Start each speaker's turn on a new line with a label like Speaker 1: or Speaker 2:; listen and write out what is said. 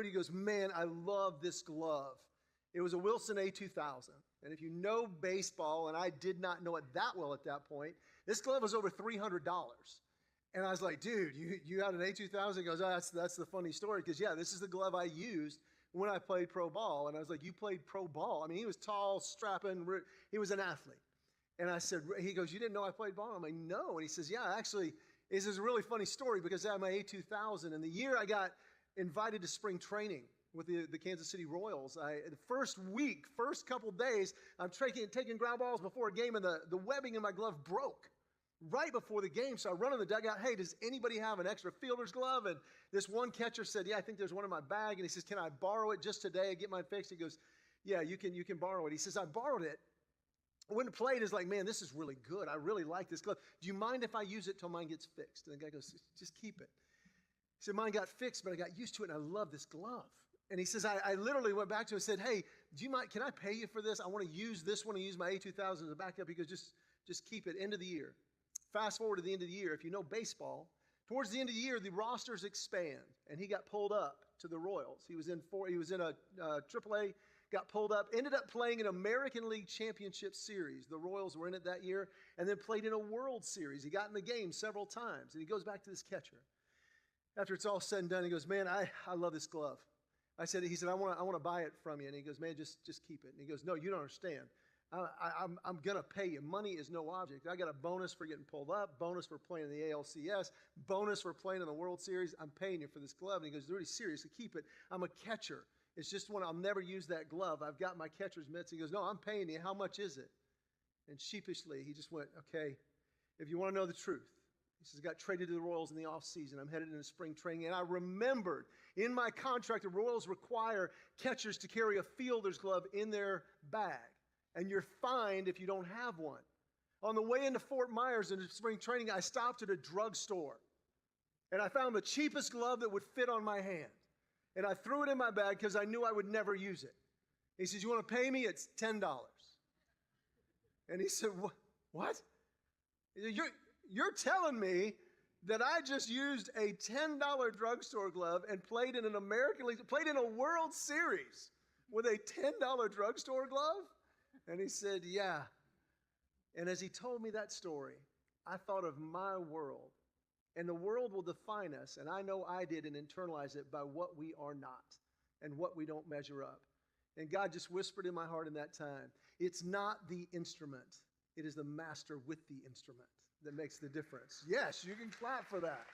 Speaker 1: He goes, man, I love this glove. It was a Wilson A2000. And if you know baseball, and I did not know it that well at that point, this glove was over $300. And I was like, dude, you had an A2000? He goes, oh, that's the funny story. Because, yeah, this is the glove I used when I played pro ball. And I was like, you played pro ball? I mean, he was tall, strapping. He was an athlete. And I said, he goes, you didn't know I played ball? I'm like, no. And he says, yeah, actually, this is a really funny story because I had my A2000. And the year I got invited to spring training with the Kansas City Royals, the first couple days, I'm taking ground balls before a game, and the webbing in my glove broke right before the game. So I run in the dugout, hey, does anybody have an extra fielder's glove? And this one catcher said, yeah, I think there's one in my bag. And he says, can I borrow it just today and get mine fixed? He goes, yeah, you can borrow it. He says, I borrowed it. I went and played. It's like, man, this is really good. I really like this glove. Do you mind if I use it till mine gets fixed? And the guy goes, just keep it. He said, mine got fixed, but I got used to it, and I love this glove. And he says, I literally went back to him and said, hey, do you mind, can I pay you for this? I want to use this one and use my A2000 as a backup. He goes, just keep it. End of the year. Fast forward to the end of the year. If you know baseball, towards the end of the year, the rosters expand, and he got pulled up to the Royals. He was in a AAA, got pulled up, ended up playing an American League Championship Series. The Royals were in it that year, and then played in a World Series. He got in the game several times, and he goes back to this catcher. After it's all said and done, he goes, man, I love this glove. He said, I want to buy it from you. And he goes, man, just keep it. And he goes, no, you don't understand. I'm going to pay you. Money is no object. I got a bonus for getting pulled up, bonus for playing in the ALCS, bonus for playing in the World Series. I'm paying you for this glove. And he goes, really seriously, keep it. I'm a catcher. It's just one, I'll never use that glove. I've got my catcher's mitts. He goes, no, I'm paying you. How much is it? And sheepishly, he just went, okay, if you want to know the truth. He says, I got traded to the Royals in the offseason. I'm headed into spring training. And I remembered in my contract, the Royals require catchers to carry a fielder's glove in their bag. And you're fined if you don't have one. On the way into Fort Myers into spring training, I stopped at a drugstore. And I found the cheapest glove that would fit on my hand. And I threw it in my bag because I knew I would never use it. He says, you want to pay me? It's $10. And he said, what? You're telling me that I just used a $10 drugstore glove and played in an American League, played in a World Series with a $10 drugstore glove? And he said, yeah. And as he told me that story, I thought of my world. And the world will define us, and I know I did, and internalize it by what we are not and what we don't measure up. And God just whispered in my heart in that time, it's not the instrument. It is the master with the instrument that makes the difference. Yes, you can clap for that.